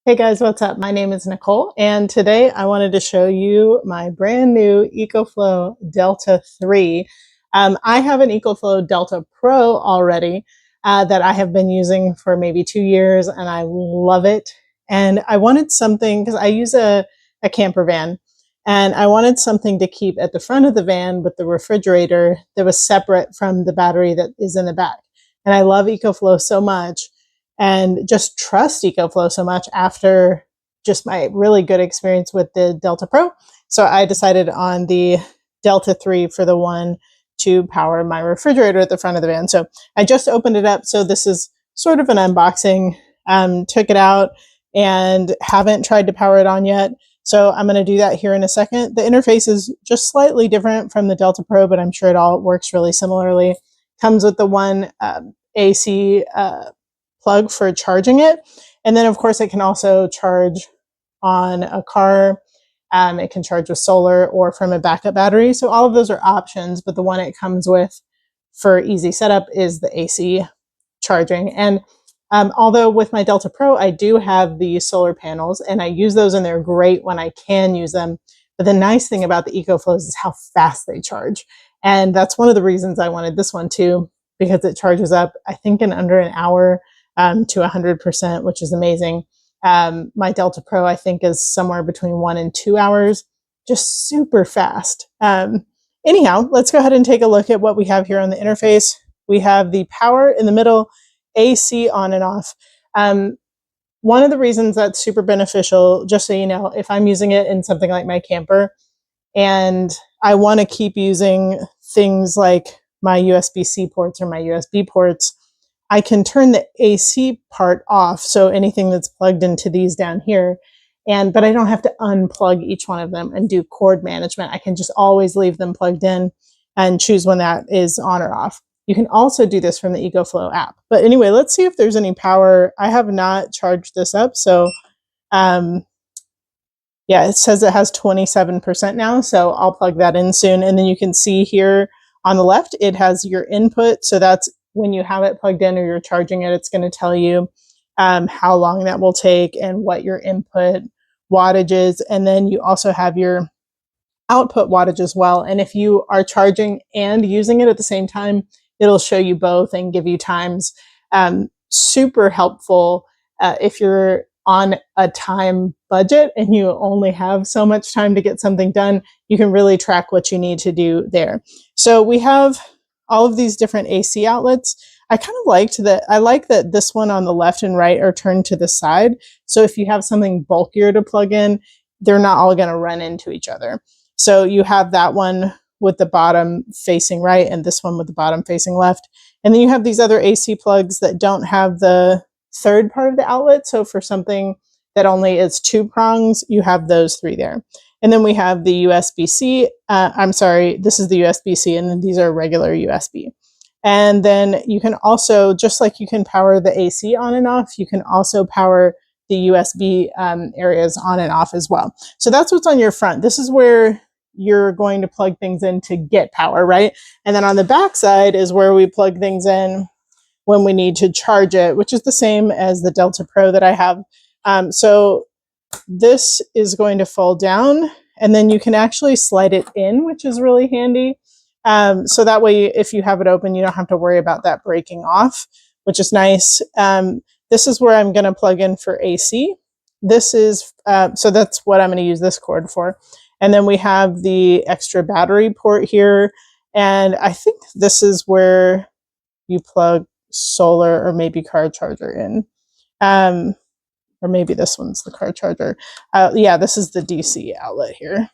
Hey guys, what's up? My name is Nicole, and today I wanted to show you my brand new EcoFlow Delta 3. I have an EcoFlow Delta Pro already that I have been using for maybe 2 years, and I love it. And I wanted something, because I use a camper van, and I wanted something to keep at the front of the van with the refrigerator that was separate from the battery that is in the back. And I love EcoFlow so much and just trust EcoFlow so much after just my really good experience with the Delta Pro. So I decided on the Delta 3 for the one to power my refrigerator at the front of the van. So I just opened it up. So this is sort of an unboxing. Took it out and haven't tried to power it on yet. So I'm going to do that here in a second. The interface is just slightly different from the Delta Pro, but I'm sure it all works really similarly. Comes with the one AC plug for charging it. And then of course it can also charge on a car. It can charge with solar or from a backup battery. So all of those are options, but the one it comes with for easy setup is the AC charging. And although with my Delta Pro, I do have the solar panels and I use those and they're great when I can use them. But the nice thing about the EcoFlows is how fast they charge. And that's one of the reasons I wanted this one too, because it charges up, I think, in under an hour to 100%, which is amazing. My Delta Pro, I think, is somewhere between 1 and 2 hours, just super fast. Anyhow, let's go ahead and take a look at what we have here on the interface. We have the power in the middle, AC on and off. One of the reasons that's super beneficial, just so you know, if I'm using it in something like my camper and I want to keep using things like my USB-C ports or my USB ports, I can turn the AC part off. So anything that's plugged into these down here, but I don't have to unplug each one of them and do cord management. I can just always leave them plugged in and choose when that is on or off. You can also do this from the EcoFlow app. But anyway, let's see if there's any power. I have not charged this up. So yeah, it says it has 27% now. So I'll plug that in soon. And then you can see here on the left, it has your input. So that's when you have it plugged in or you're charging it, it's going to tell you how long that will take and what your input wattage is. And then you also have your output wattage as well. And if you are charging and using it at the same time, it'll show you both and give you times. Super helpful if you're on a time budget and you only have so much time to get something done, you can really track what you need to do there. So we have all of these different AC outlets. I kind of liked that. I like that this one on the left and right are turned to the side. So if you have something bulkier to plug in, they're not all going to run into each other. So you have that one with the bottom facing right and this one with the bottom facing left. And then you have these other AC plugs that don't have the third part of the outlet. So for something that only is 2 prongs, you have those 3 there. And then we have the USB-C. I'm sorry, this is the USB-C, and then these are regular USB. And then you can also, just like you can power the AC on and off, you can also power the USB areas on and off as well. So that's what's on your front. This is where you're going to plug things in to get power, right? And then on the back side is where we plug things in when we need to charge it, which is the same as the Delta Pro that I have. So this is going to fall down and then you can actually slide it in, which is really handy. So that way, if you have it open, you don't have to worry about that breaking off, which is nice. This is where I'm going to plug in for AC. This is, so that's what I'm going to use this cord for. And then we have the extra battery port here. And I think this is where you plug solar or maybe car charger in. Or maybe this one's the car charger. Yeah, this is the DC outlet here.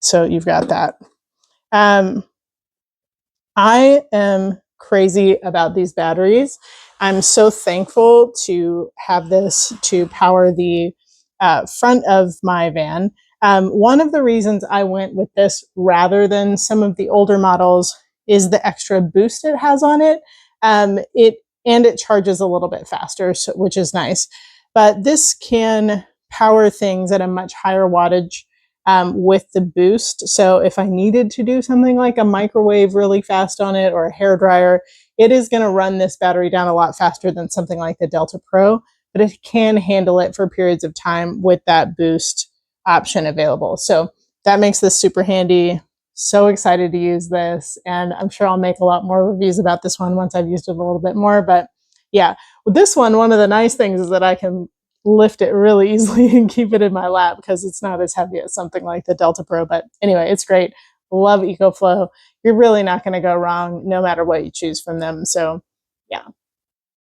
So you've got that. I am crazy about these batteries. I'm so thankful to have this to power the front of my van. One of the reasons I went with this rather than some of the older models is the extra boost it has on it. It charges a little bit faster, so, which is nice. But this can power things at a much higher wattage with the boost. So if I needed to do something like a microwave really fast on it or a hairdryer, it is going to run this battery down a lot faster than something like the Delta Pro. but it can handle it for periods of time with that boost option available. So that makes this super handy. So excited to use this, and I'm sure I'll make a lot more reviews about this one once I've used it a little bit more. But yeah, with this one of the nice things is that I can lift it really easily and keep it in my lap because it's not as heavy as something like the Delta Pro. But anyway, it's great. Love EcoFlow. You're really not going to go wrong no matter what you choose from them. So yeah,